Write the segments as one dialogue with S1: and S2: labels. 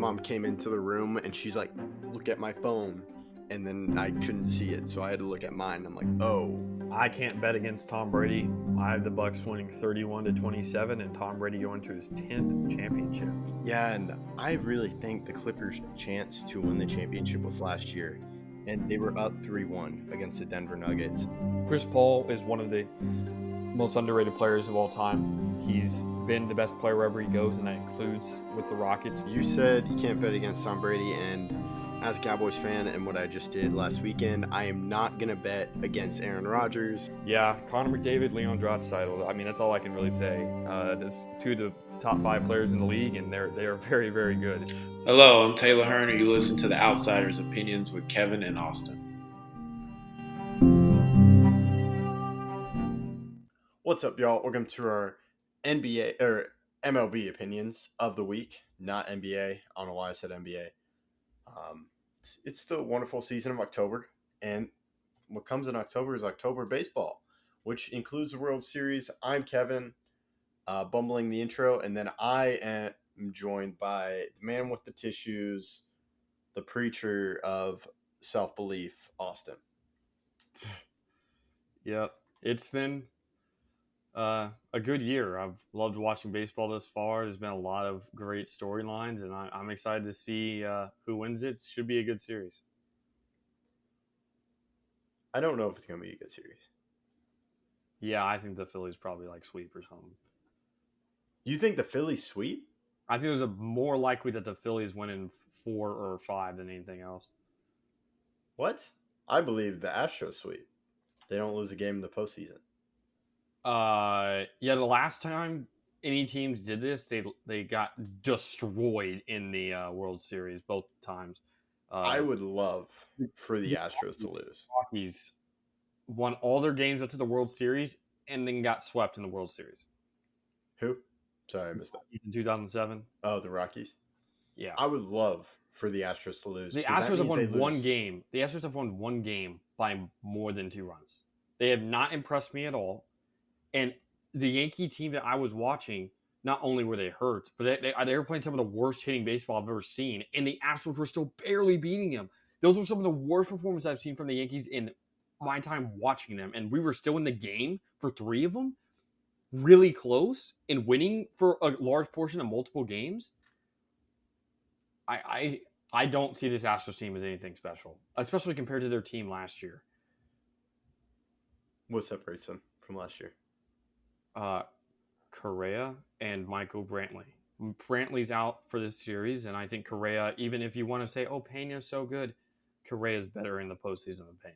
S1: mom came into the room and she's like, look at my phone. And then I couldn't see it, so I had to look at mine. I'm like, oh.
S2: I can't bet against Tom Brady. I have the Bucks winning 31-27 and Tom Brady going to his 10th championship.
S1: Yeah, and I really think the Clippers' chance to win the championship was last year. And they were up 3-1 against the Denver Nuggets.
S2: Chris Paul is one of the most underrated players of all time. He's been the best player wherever he goes, and that includes with the Rockets.
S1: You said you can't bet against Tom Brady, and as a Cowboys fan and what I just did last weekend, I am not going to bet against Aaron Rodgers.
S2: Yeah, Connor McDavid, Leon Draisaitl. I mean, that's all I can really say. There's two of the top 5 players in the league, and they are very, very good.
S3: Hello, I'm Taylor Hearn, and you listen to The Outsiders' Opinions with Kevin and Austin.
S1: What's up, y'all? Welcome to our NBA or MLB Opinions of the week, not NBA. I don't know why I said NBA. It's still a wonderful season of October, and what comes in October is October baseball, which includes the World Series. I'm Kevin, bumbling the intro, and then I am joined by the man with the tissues, the preacher of self-belief, Austin.
S2: Yep, it's been a good year. I've loved watching baseball thus far. There's been a lot of great storylines, and I'm excited to see who wins it. Should be a good series.
S1: I don't know if it's going to be a good series.
S2: Yeah, I think the Phillies probably sweep or something.
S1: You think the Phillies sweep?
S2: I think there's more likely that the Phillies win in 4 or 5 than anything else.
S1: What? I believe the Astros sweep. They don't lose a game in the postseason.
S2: Yeah, the last time any teams did this, they got destroyed in the World Series both times.
S1: I would love for the Astros to lose.
S2: Rockies won all their games up to the World Series and then got swept in the World Series.
S1: Who? Sorry, I missed that.
S2: In 2007.
S1: Oh, the Rockies?
S2: Yeah.
S1: I would love for the Astros to lose.
S2: The Astros have won one game. The Astros have won one game by more than 2 runs. They have not impressed me at all. And the Yankee team that I was watching, not only were they hurt, but they were playing some of the worst hitting baseball I've ever seen. And the Astros were still barely beating them. Those were some of the worst performances I've seen from the Yankees in my time watching them. And we were still in the game for 3 of them, really close, and winning for a large portion of multiple games. I don't see this Astros team as anything special, especially compared to their team last year.
S1: What separates them from last year?
S2: Correa and Michael Brantley. Brantley's out for this series, and I think Correa, even if you want to say, oh, Pena's so good, Correa's better in the postseason than Pena.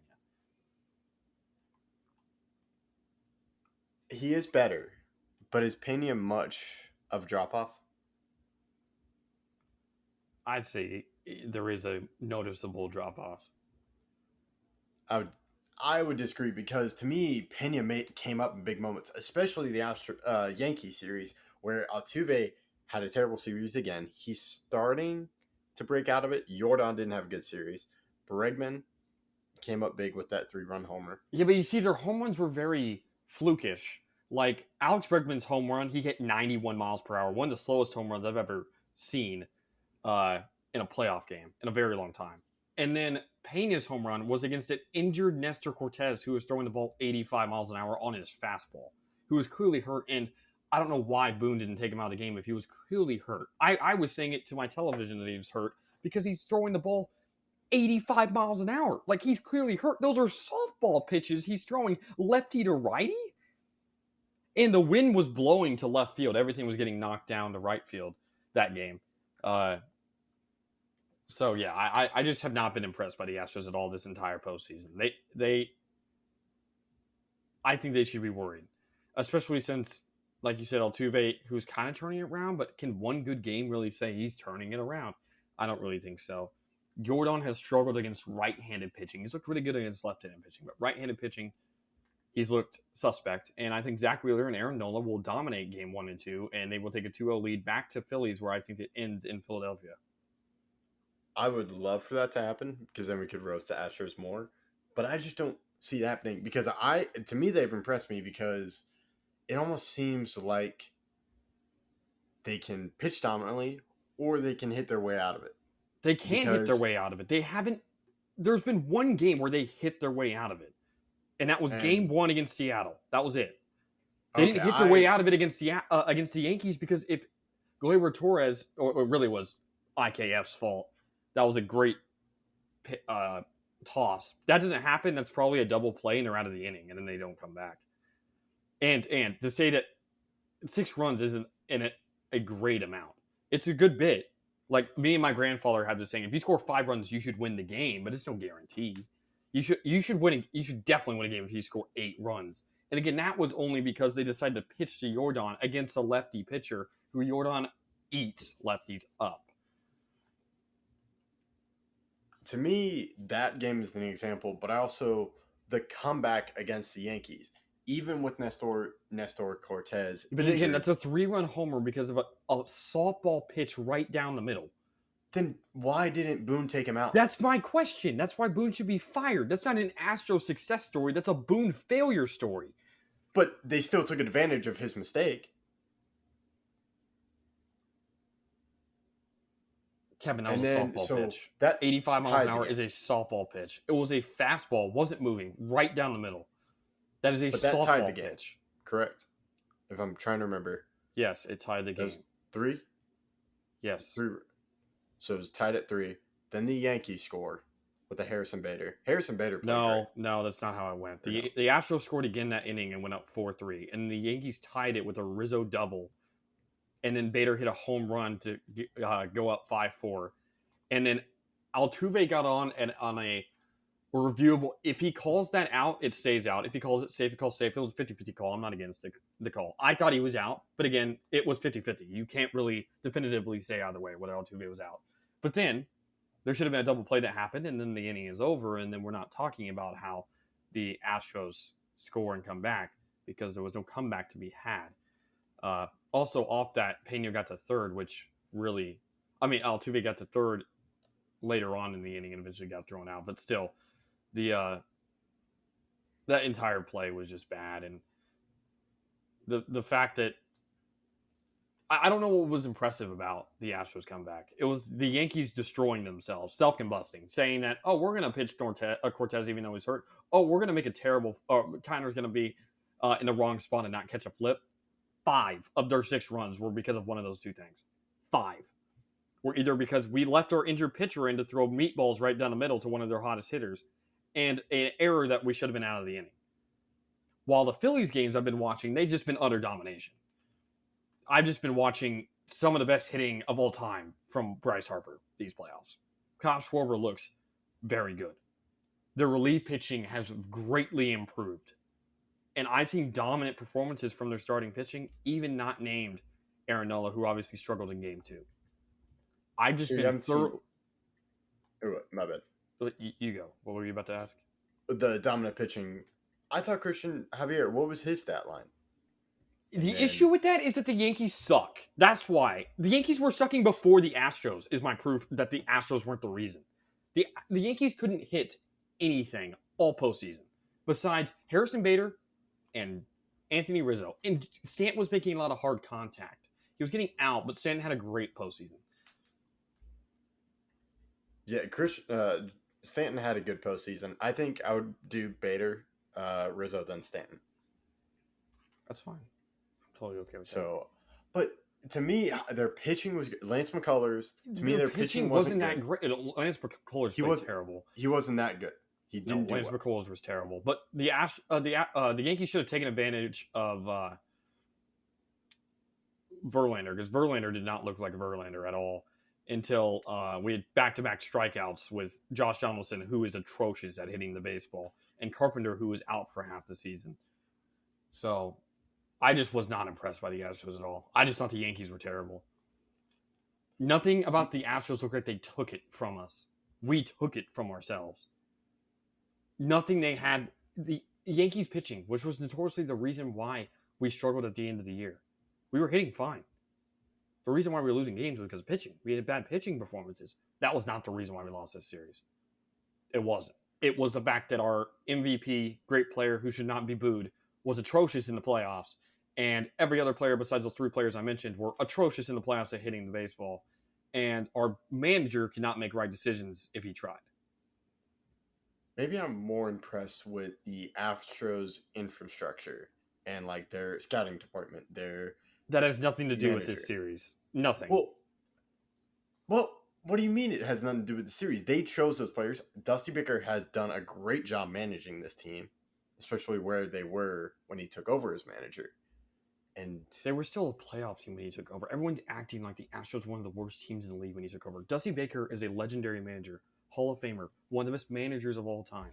S1: He is better, but is Pena much of a drop-off?
S2: I'd say there is a noticeable drop-off.
S1: I would disagree because to me, Pena came up in big moments, especially the Yankee series where Altuve had a terrible series again. He's starting to break out of it. Jordan didn't have a good series. Bregman came up big with that 3-run homer.
S2: Yeah, but you see, their home runs were very flukish. Like Alex Bregman's home run, he hit 91 miles per hour. One of the slowest home runs I've ever seen in a playoff game in a very long time. And then Pena's home run was against an injured Nestor Cortez, who was throwing the ball 85 miles an hour on his fastball, who was clearly hurt. And I don't know why Boone didn't take him out of the game if he was clearly hurt. I was saying it to my television that he was hurt because he's throwing the ball 85 miles an hour. Like, he's clearly hurt. Those are softball pitches he's throwing lefty to righty. And the wind was blowing to left field. Everything was getting knocked down to right field that game. So, yeah, I just have not been impressed by the Astros at all this entire postseason. I think they should be worried, especially since, like you said, Altuve, who's kind of turning it around, but can one good game really say he's turning it around? I don't really think so. Jordan has struggled against right-handed pitching. He's looked really good against left-handed pitching, but right-handed pitching, he's looked suspect. And I think Zach Wheeler and Aaron Nola will dominate game 1 and 2, and they will take a 2-0 lead back to Phillies, where I think it ends in Philadelphia.
S1: I would love for that to happen because then we could roast the Astros more. But I just don't see it happening because to me, they've impressed me because it almost seems like they can pitch dominantly or they can hit their way out of it.
S2: They can't hit their
S1: Because
S2: way out of it. They haven't. There's been one game where they hit their way out of it, and that was Game
S1: and
S2: 1 against Seattle. That was it. They
S1: okay,
S2: didn't hit their way out of it against the Yankees because if Gleyber Torres, or it really was IKF's fault, that was a great toss. That doesn't happen. That's probably a double play, and they're out of the inning, and then they don't come back. And to say that 6 runs isn't a great amount. It's a good bit. Like me and my grandfather have this saying: if you score 5 runs, you should win the game, but it's no guarantee. You should win. You should definitely win a game if you score 8 runs. And again, that was only because they decided to pitch to Jordan against a lefty pitcher who Jordan eats lefties up.
S1: To me, that game is an example, but also the comeback against the Yankees, even with Nestor Cortez.
S2: But
S1: injured,
S2: again, that's a 3-run homer because of a softball pitch right down the middle.
S1: Then why didn't Boone take him out?
S2: That's my question. That's why Boone should be fired. That's not an Astro success story. That's a Boone failure story.
S1: But they still took advantage of his mistake.
S2: Kevin, that was a softball pitch.
S1: That
S2: 85 miles an hour is a softball pitch. It was a fastball, wasn't moving, right down the middle. That is a softball pitch.
S1: Correct. If I'm trying to remember.
S2: Yes, it tied the game.
S1: 3?
S2: Yes.
S1: 3. So it was tied at 3. Then the Yankees scored with a Harrison Bader. Harrison Bader played great.
S2: No, that's not how it went. The Astros scored again that inning and went up 4-3. And the Yankees tied it with a Rizzo double. And then Bader hit a home run to go up 5-4. And then Altuve got on a reviewable. If he calls that out, it stays out. If he calls it safe, he calls safe. It was a 50-50 call. I'm not against the call. I thought he was out. But again, it was 50-50. You can't really definitively say either way whether Altuve was out. But then there should have been a double play that happened, and then the inning is over, and then we're not talking about how the Astros score and come back because there was no comeback to be had. Also, off that, Pena got to third, which really, Altuve got to third later on in the inning and eventually got thrown out. But still, that entire play was just bad, and the fact that I don't know what was impressive about the Astros comeback. It was the Yankees destroying themselves, self-combusting, saying that, oh, we're going to pitch Cortez even though he's hurt. Oh, we're going to make a terrible Connor's going to be in the wrong spot and not catch a flip. 5 of their 6 runs were because of one of those 2 things. 5 were either because we left our injured pitcher in to throw meatballs right down the middle to one of their hottest hitters and an error that we should have been out of the inning. While the Phillies games I've been watching, they've just been utter domination. I've just been watching some of the best hitting of all time from Bryce Harper these playoffs. Kyle Schwarber looks very good. Their relief pitching has greatly improved. And I've seen dominant performances from their starting pitching, even not named Aaron Nola, who obviously struggled in Game 2. I've just been thorough.
S1: My bad.
S2: You go. What were you about to ask?
S1: The dominant pitching. I thought Christian Javier, what was his stat line?
S2: The issue with that is that the Yankees suck. That's why. The Yankees were sucking before the Astros is my proof that the Astros weren't the reason. The Yankees couldn't hit anything all postseason besides Harrison Bader and Anthony Rizzo. And Stanton was making a lot of hard contact. He was getting out, but Stanton had a great postseason.
S1: Yeah, Stanton had a good postseason. I think I would do Bader, Rizzo, then Stanton.
S2: That's fine. Totally okay with that.
S1: So, but to me, their pitching was good. Lance McCullers. To me, their pitching wasn't
S2: that great. Lance McCullers was terrible.
S1: He wasn't that good. He didn't.
S2: Lance McCullers was terrible. But the Yankees should have taken advantage of Verlander because Verlander did not look like Verlander at all until we had back-to-back strikeouts with Josh Donaldson, who is atrocious at hitting the baseball, and Carpenter, who was out for half the season. So I just was not impressed by the Astros at all. I just thought the Yankees were terrible. Nothing about the Astros looked like they took it from us. We took it from ourselves. Nothing they had. The Yankees pitching, which was notoriously the reason why we struggled at the end of the year. We were hitting fine. The reason why we were losing games was because of pitching. We had bad pitching performances. That was not the reason why we lost this series. It wasn't. It was the fact that our MVP, great player who should not be booed, was atrocious in the playoffs. And every other player besides those 3 players I mentioned were atrocious in the playoffs at hitting the baseball. and our manager cannot make right decisions if he tried.
S1: Maybe I'm more impressed with the Astros infrastructure and like their scouting department, their
S2: That has nothing to do with
S1: manager.
S2: this series. Nothing.
S1: Well, what do you mean it has nothing to do with the series? They chose those players. Dusty Baker has done a great job managing this team, especially where they were when he took over as manager. And
S2: they were still a playoff team when he took over. Everyone's acting like the Astros were one of the worst teams in the league when he took over. Dusty Baker is a legendary manager, Hall of Famer, one of the best managers of all time.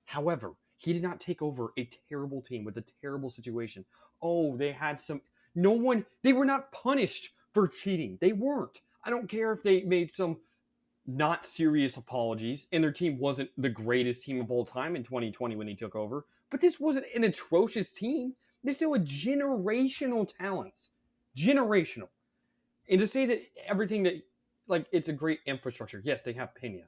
S2: However, he did not take over a terrible team with a terrible situation. Oh, they had some... They were not punished for cheating. They weren't. I don't care if they made some not serious apologies and their team wasn't the greatest team of all time in 2020 when he took over. But this wasn't an atrocious team. They're still a generational talents. Generational. And to say that everything that, like, it's a great infrastructure. Yes, they have Pena.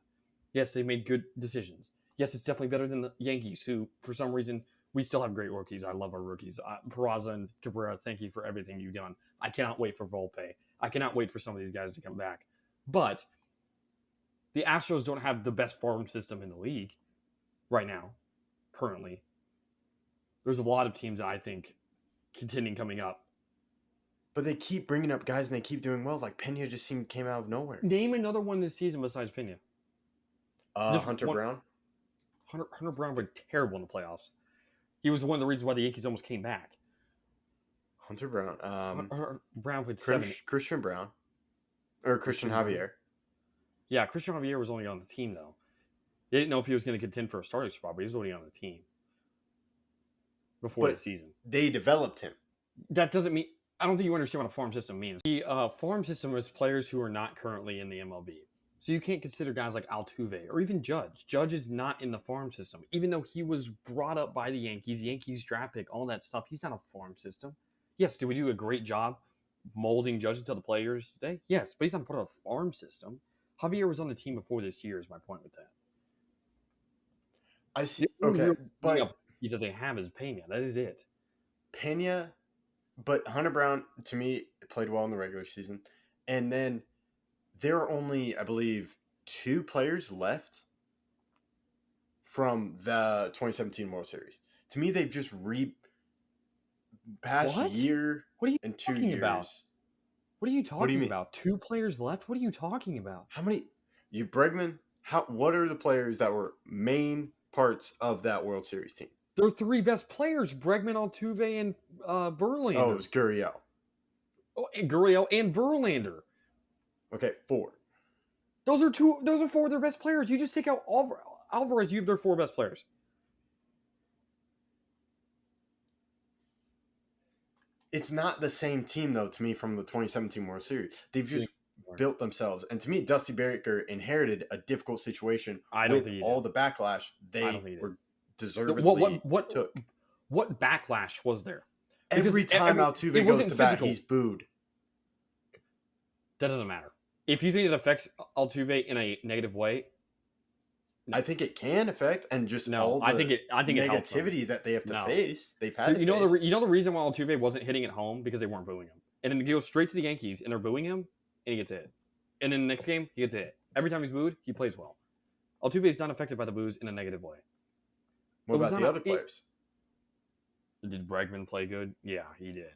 S2: Yes, they made good decisions. Yes, it's definitely better than the Yankees, who, for some reason, we still have great rookies. I love our rookies. Peraza and Cabrera, thank you for everything you've done. I cannot wait for Volpe. I cannot wait for some of these guys to come back. But the Astros don't have the best farm system in the league right now, currently. There's a lot of teams I think contending coming up.
S1: But they keep bringing up guys and they keep doing well. Like Pena just came out of nowhere.
S2: Name another one this season besides Pena.
S1: Hunter Brown.
S2: Hunter Brown was terrible in the playoffs. He was one of the reasons why the Yankees almost came back.
S1: Hunter Brown.
S2: Hunter Brown played
S1: Christian Brown. Or Christian Javier.
S2: Yeah, Christian Javier was only on the team, though. They didn't know if he was going to contend for a starting spot, but he was already on the team before the season.
S1: They developed him.
S2: That doesn't mean... I don't think you understand what a farm system means. The farm system is players who are not currently in the MLB. So you can't consider guys like Altuve or even Judge. Judge is not in the farm system. Even though he was brought up by the Yankees draft pick, all that stuff, he's not a farm system. Yes, did we do a great job molding Judge into the players today? Yes, but he's not part of a farm system. Javier was on the team before this year is my point with that.
S1: I see. Okay, but
S2: that they have is Pena. That is it.
S1: Pena, but Hunter Brown, to me, played well in the regular season. And then there are only, I believe, 2 players left from the 2017 World Series. To me, they've just past year
S2: what are you
S1: and 2
S2: talking
S1: years.
S2: About? What are you talking
S1: you
S2: about? 2 players left? What are you talking about?
S1: How many? Bregman, what are the players that were main parts of that World Series team?
S2: Their 3 best players, Bregman, Altuve, and Verlander.
S1: Oh, it was Gurriel.
S2: Oh, and Gurriel and Verlander.
S1: Okay, 4.
S2: Those are 4 of their best players. You just take out Alvarez, you have their 4 best players.
S1: It's not the same team, though, to me, from the 2017 World Series. They've just built themselves. And to me, Dusty Baker inherited a difficult situation with all the backlash they were deservedly took.
S2: What backlash was there?
S1: Every time Altuve goes to bat, he's booed.
S2: That doesn't matter. If you think it affects Altuve in a negative way,
S1: I think it can affect, and just all the
S2: I think it
S1: negativity that they have to face. They've had.
S2: You know the reason why Altuve wasn't hitting at home because they weren't booing him, and then he goes straight to the Yankees and they're booing him, and he gets hit, and then the next game he gets hit. Every time he's booed, he plays well. Altuve is not affected by the boos in a negative way.
S1: What about the other players?
S2: Did Bregman play good? Yeah, he did.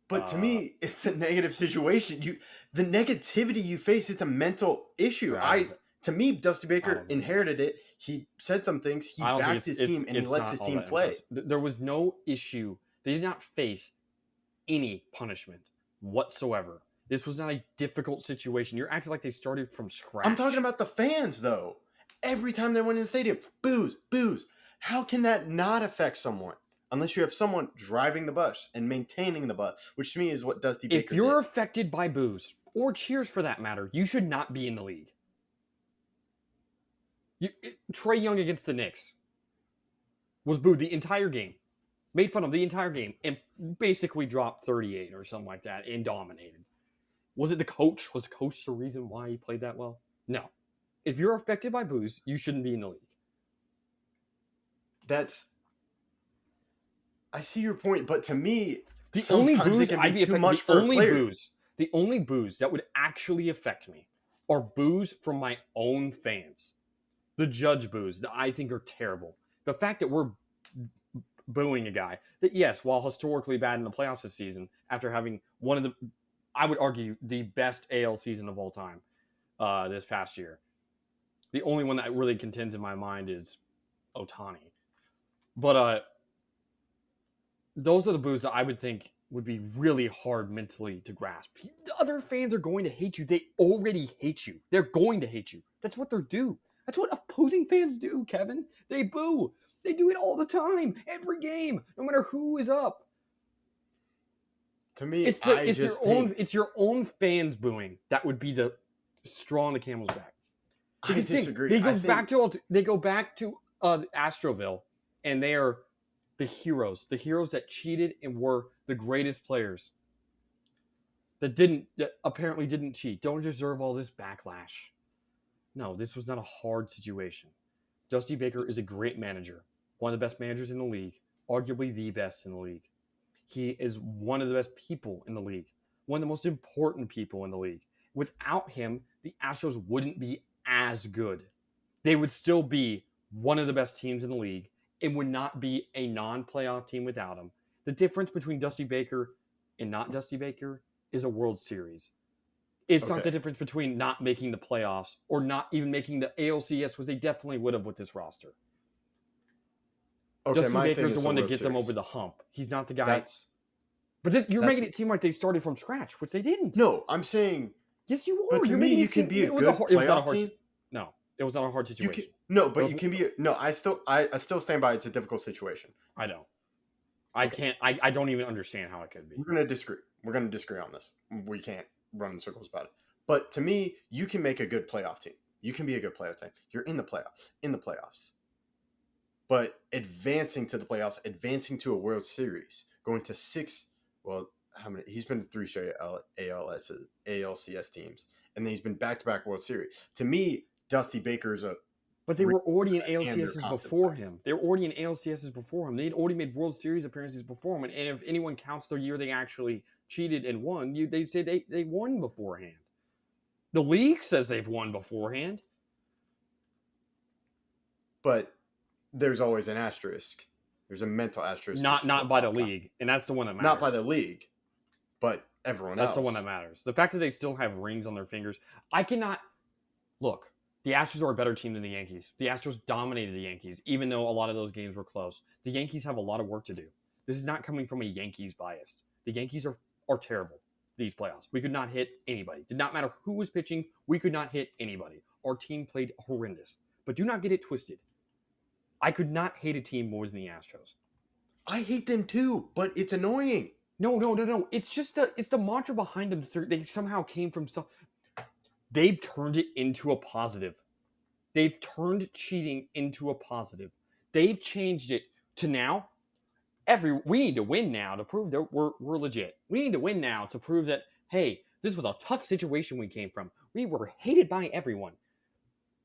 S1: But to me, it's a negative situation. The negativity you face, it's a mental issue. To me, Dusty Baker inherited it. He said some things. He backed his team, and he lets his team play.
S2: There was no issue. They did not face any punishment whatsoever. This was not a difficult situation. You're acting like they started from scratch.
S1: I'm talking about the fans, though. Every time they went in the stadium, boos, boos. How can that not affect someone? Unless you have someone driving the bus and maintaining the bus, which to me is what Dusty Baker did.
S2: If you're affected by boos, or cheers for that matter, you should not be in the league. Trae Young against the Knicks was booed the entire game, made fun of the entire game, and basically dropped 38 or something like that and dominated. Was it the coach? Was the coach the reason why he played that well? No. If you're affected by boos, you shouldn't be in the league.
S1: I see your point, but to me,
S2: the only boos
S1: it can be too much for a player.
S2: The only boos that would actually affect me are boos from my own fans. The judge boos that I think are terrible. The fact that we're booing a guy that, yes, while historically bad in the playoffs this season, after having one of the, I would argue, the best AL season of all time this past year. The only one that really contends in my mind is Ohtani. But those are the boos that I would think would be really hard mentally to grasp. The other fans are going to hate you. They already hate you. They're going to hate you. That's what they're due. That's what opposing fans do, Kevin. They boo. They do it all the time, every game, no matter who is up.
S1: To me,
S2: it's your own fans booing that would be the straw on the camel's back.
S1: I disagree.
S2: They go back to Astroville, and they are the heroes that cheated and were the greatest players that apparently didn't cheat, don't deserve all this backlash. No, this was not a hard situation. Dusty Baker is a great manager, one of the best managers in the league, arguably the best in the league. He is one of the best people in the league, one of the most important people in the league. Without him, the Astros wouldn't be as good. They would still be one of the best teams in the league. It would not be a non-playoff team without him. The difference between Dusty Baker and not Dusty Baker is a World Series. It's not the difference between not making the playoffs or not even making the ALCS, which they definitely would have with this roster. Okay, Dusty Baker is the one to get them over the hump. He's not the guy. You're making it seem like they started from scratch, which they didn't.
S1: No, I'm saying...
S2: Yes, you are.
S1: But to me, you can be a good playoff team.
S2: No, it was not a hard situation.
S1: You can be... I still stand by it's a difficult situation.
S2: I don't. I can't... I don't even understand how it could be.
S1: We're going to disagree. We're going to disagree on this. We can't run in circles about it. But to me, you can make a good playoff team. You can be a good playoff team. You're in the playoffs. But advancing to the playoffs, advancing to a World Series, going to six... Well, how many? He's been to 3 straight ALCS teams, and then he's been back-to-back World Series. To me, Dusty Baker is a...
S2: But they were already in ALCSs before him. They were already in ALCSs before him. They'd already made World Series appearances before him. And if anyone counts the year they actually cheated and won, they'd say they won beforehand. The league says they've won beforehand.
S1: But there's always an asterisk. There's a mental asterisk.
S2: Not by the league. And that's the one that matters.
S1: Not by the league, but everyone else.
S2: That's the one that matters. The fact that they still have rings on their fingers. I cannot... Look, the Astros are a better team than the Yankees. The Astros dominated the Yankees, even though a lot of those games were close. The Yankees have a lot of work to do. This is not coming from a Yankees bias. The Yankees are terrible these playoffs. We could not hit anybody. Did not matter who was pitching. We could not hit anybody. Our team played horrendous. But do not get it twisted. I could not hate a team more than the Astros.
S1: I hate them too, but it's annoying.
S2: No. It's just the mantra behind them. They somehow came from some... They've turned it into a positive. They've turned cheating into a positive. They've changed it to now. We need to win now to prove that we're legit. We need to win now to prove that, hey, this was a tough situation we came from. We were hated by everyone.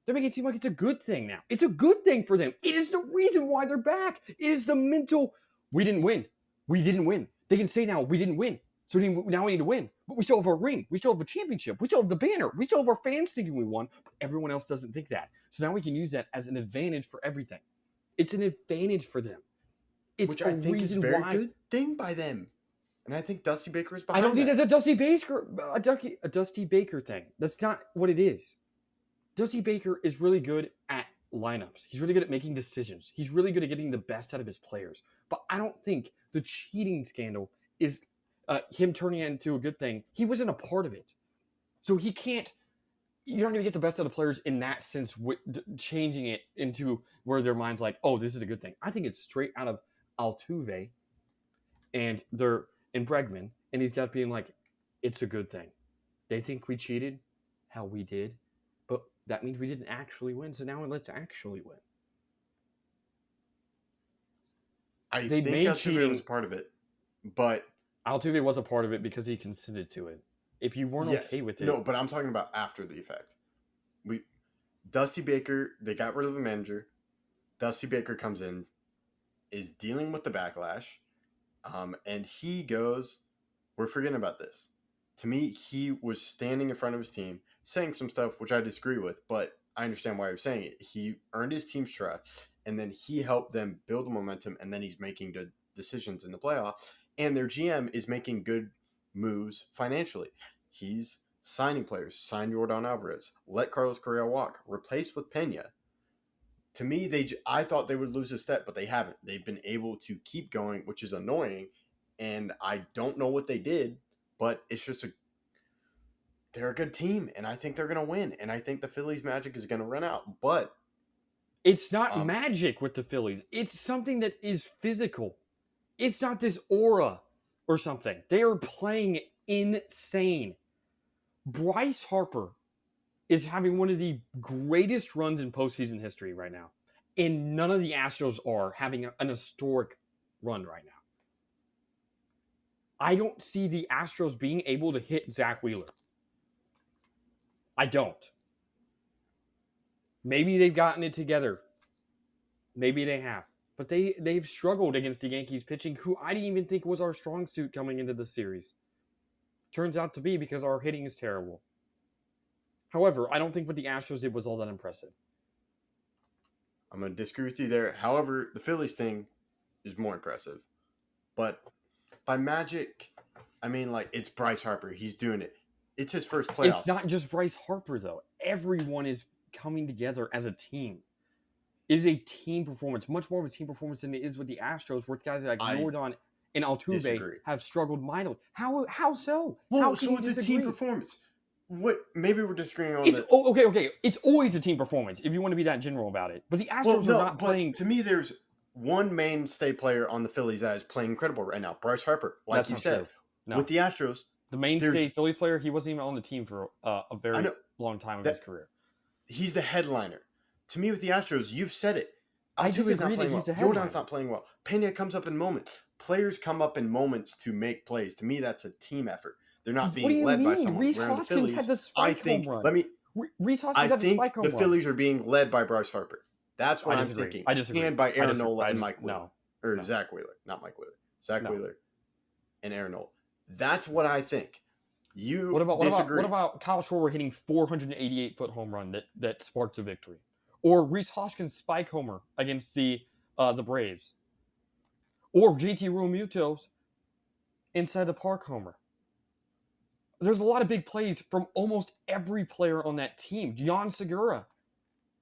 S2: They're making it seem like it's a good thing now. It's a good thing for them. It is the reason why they're back. It is the mental, we didn't win. We didn't win. They can say now, we didn't win. So now we need to win. But we still have our ring. We still have a championship. We still have the banner. We still have our fans thinking we won. But everyone else doesn't think that. So now we can use that as an advantage for everything. It's an advantage for them.
S1: Which I think is a very good thing by them. And I think Dusty Baker is behind
S2: I don't think that's a Dusty Baker thing. That's not what it is. Dusty Baker is really good at lineups. He's really good at making decisions. He's really good at getting the best out of his players. But I don't think the cheating scandal is him turning it into a good thing. He wasn't a part of it. So he can't... You're not going to get the best out of players in that sense, changing it into where their mind's like, oh, this is a good thing. I think it's straight out of Altuve and Bregman, and he's got being like, it's a good thing. They think we cheated. Hell, we did. But that means we didn't actually win, so now let's actually win.
S1: I think Altuve was a part of it, but...
S2: Altuve was a part of it because he consented to it. If you weren't okay with it...
S1: No, but I'm talking about after the effect. Dusty Baker, they got rid of the manager. Dusty Baker comes in, is dealing with the backlash, and he goes, we're forgetting about this. To me, he was standing in front of his team, saying some stuff which I disagree with, but I understand why you're saying it. He earned his team's trust, and then he helped them build the momentum, and then he's making the decisions in the playoffs. And their GM is making good moves financially. He's signing players, signed Jordan Alvarez, let Carlos Correa walk, replaced with Pena. To me, I thought they would lose a step, but they haven't. They've been able to keep going, which is annoying. And I don't know what they did, but it's just they're a good team, and I think they're going to win. And I think the Phillies magic is going to run out. But
S2: it's not magic with the Phillies. It's something that is physical. It's not this aura or something. They are playing insane. Bryce Harper is having one of the greatest runs in postseason history right now. And none of the Astros are having an historic run right now. I don't see the Astros being able to hit Zach Wheeler. I don't. Maybe they've gotten it together. Maybe they have. But they've struggled against the Yankees pitching, who I didn't even think was our strong suit coming into the series. Turns out to be because our hitting is terrible. However, I don't think what the Astros did was all that impressive.
S1: I'm going to disagree with you there. However, the Phillies thing is more impressive. But by magic, I mean, like, it's Bryce Harper. He's doing it. It's his first playoffs.
S2: It's not just Bryce Harper, though. Everyone is coming together as a team. It is a team performance, much more of a team performance than it is with the Astros, where guys like Jordan and Altuve have struggled mightily. How so?
S1: Well,
S2: how
S1: so it's a team performance. What? Maybe we're disagreeing on that.
S2: Okay. It's always a team performance if you want to be that general about it. But the Astros are not playing.
S1: To me, there's one mainstay player on the Phillies that is playing incredible right now, Bryce Harper. Like you said,
S2: no.
S1: With the Astros,
S2: the mainstay Phillies player, he wasn't even on the team for a very long time of his career.
S1: He's the headliner. To me, with the Astros, you've said it.
S2: Altuve's
S1: not playing well. Jordan's not playing well. Pena comes up in moments. Players come up in moments to make plays. To me, that's a team effort. They're not being led by someone.
S2: Reese Hoskins had the spike home run.
S1: Reese Hoskins had the spike home run. The Phillies are being led by Bryce Harper. That's what I'm thinking.
S2: I disagree.
S1: And by Aaron Nola and Mike Wheeler. Or Zach Wheeler. Not Mike Wheeler. Zach Wheeler and Aaron Nola. That's what I think. What
S2: about Kyle Schwarber hitting 488-foot home run that sparked a victory? Or Reese Hoskins' spike homer against the Braves? Or JT Realmuto's inside the park homer? There's a lot of big plays from almost every player on that team. Gian Segura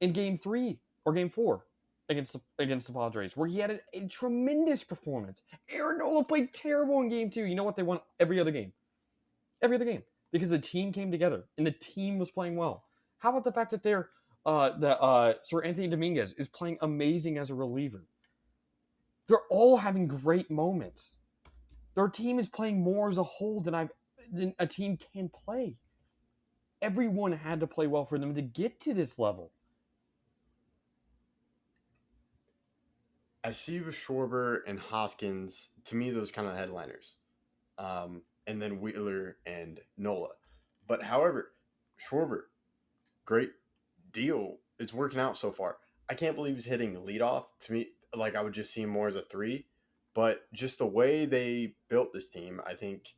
S2: in Game 3 or Game 4 against the Padres, where he had a tremendous performance. Aaron Nola played terrible in Game 2. You know what? They won every other game. Every other game. Because the team came together and the team was playing well. How about the fact that Sir Anthony Dominguez is playing amazing as a reliever? They're all having great moments. Their team is playing more as a whole than a team can play. Everyone had to play well for them to get to this level.
S1: I see with Schwarber and Hoskins, to me, those kind of headliners. And then Wheeler and Nola. But however, Schwarber, great deal. It's working out so far. I can't believe he's hitting leadoff. To me, like, I would just see him more as a 3. But just the way they built this team, I think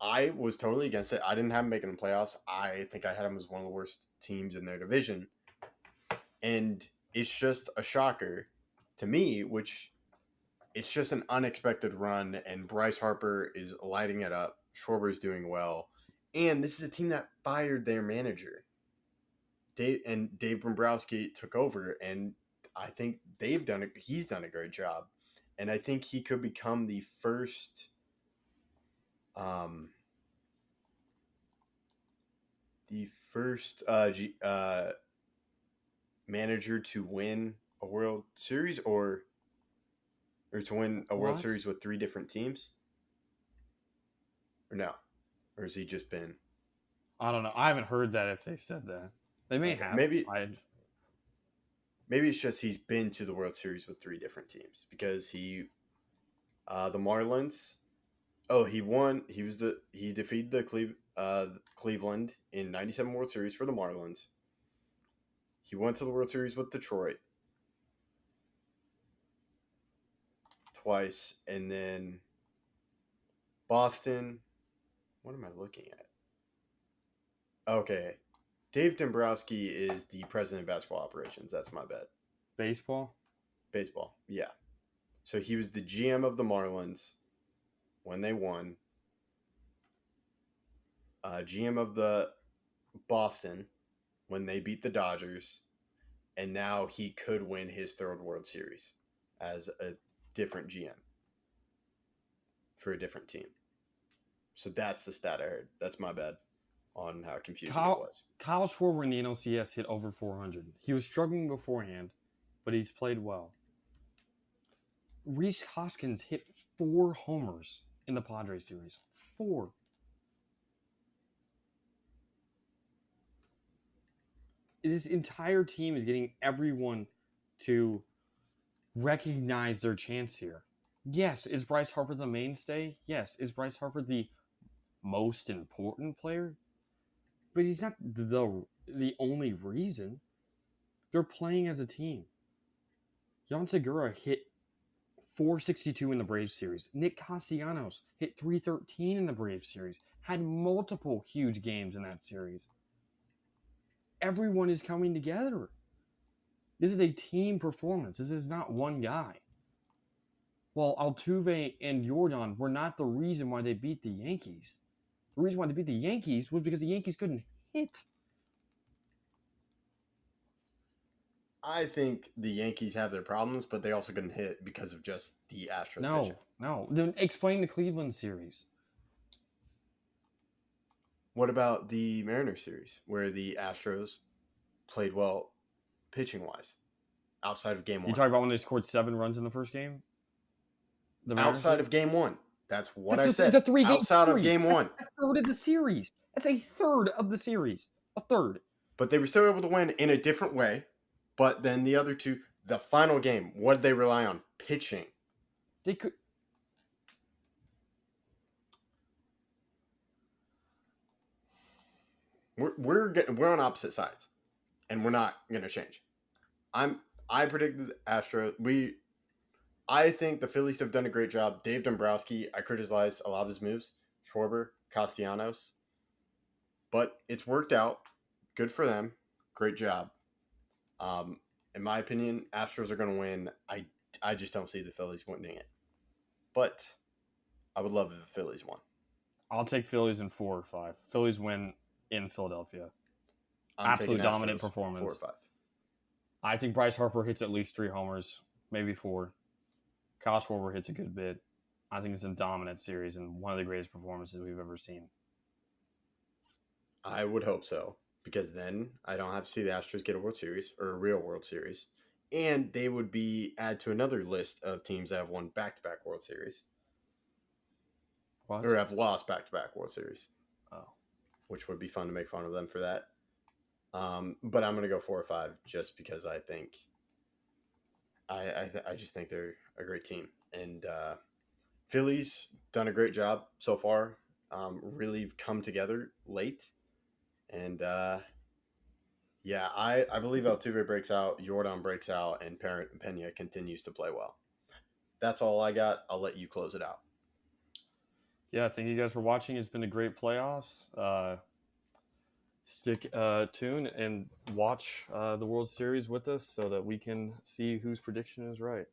S1: I was totally against it. I didn't have him making the playoffs. I think I had him as one of the worst teams in their division. And it's just a shocker to me, which it's just an unexpected run, and Bryce Harper is lighting it up. Schwarber is doing well. And this is a team that fired their manager. Dave Dombrowski took over, and I think he's done a great job. And I think he could become the first manager to win a World Series or to win a World Series with 3 different teams? Or no? Or has he just been?
S2: I don't know. I haven't heard that if they said that. They may have.
S1: Maybe it's just he's been to the World Series with 3 different teams because the Marlins. Oh, he won. He defeated the Cleveland in 97 World Series for the Marlins. He went to the World Series with Detroit twice, and then Boston. What am I looking at? Okay. Dave Dombrowski is the president of basketball operations. That's my bet.
S2: Baseball?
S1: Baseball, yeah. So he was the GM of the Marlins when they won. GM of the Boston when they beat the Dodgers, and now he could win his third World Series as a different GM for a different team. So that's the stat I heard. That's my bad on how confusing it was.
S2: Kyle Schwarber in the NLCS hit over 400. He was struggling beforehand, but he's played well. Rhys Hoskins hit 4 homers in the Padres series. 4. This entire team is getting everyone to recognize their chance here. Yes, is Bryce Harper the mainstay? Yes, is Bryce Harper the most important player? But he's not the only reason. They're playing as a team. Jan Segura hit 462 in the Braves series. Nick Castellanos hit 313 in the Braves series. Had multiple huge games in that series. Everyone is coming together. This is a team performance. This is not one guy. Well, Altuve and Jordan were not the reason why they beat the Yankees. The reason why they beat the Yankees was because the Yankees couldn't hit.
S1: I think the Yankees have their problems, but they also couldn't hit because of just the Astros pitching.
S2: No. Then explain the Cleveland series.
S1: What about the Mariners series, where the Astros played well pitching-wise, outside of Game 1?
S2: You talk about when they scored 7 runs in the first game?
S1: Outside of Game 1. That's what I said.
S2: It's a 3-game
S1: outside
S2: series.
S1: of Game 1.
S2: That's a third of the series. That's a third of the series. A third.
S1: But they were still able to win in a different way. But then the other two, the final game, what did they rely on? Pitching.
S2: They could.
S1: We're on opposite sides, and we're not going to change. I predicted Astro. I think the Phillies have done a great job. Dave Dombrowski, I criticized a lot of his moves. Schwarber, Castellanos, but it's worked out. Good for them. Great job. In my opinion, Astros are going to win. I just don't see the Phillies winning it, but I would love if the Phillies won.
S2: I'll take Phillies in 4 or 5. Phillies win in Philadelphia.
S1: I'm
S2: Absolute
S1: taking
S2: dominant
S1: Astros
S2: performance.
S1: 4 or 5.
S2: I think Bryce Harper hits at least 3 homers, maybe 4. Kyle Schwarber hits a good bit. I think it's a dominant series and one of the greatest performances we've ever seen.
S1: I would hope so, because then I don't have to see the Astros get a World Series or a real World Series, and they would be add to another list of teams that have won back-to-back World Series.
S2: What?
S1: Or have lost back-to-back World Series.
S2: Oh.
S1: Which would be fun to make fun of them for that. But I'm going to go 4 or 5 just because I think I just think they're a great team. And Phillies done a great job so far. Really come together late. And I believe Altuve breaks out, Jordan breaks out, and Pena continues to play well. That's all I got. I'll let you close it out.
S2: Yeah, thank you guys for watching. It's been a great playoffs. Stick tuned and watch the World Series with us so that we can see whose prediction is right.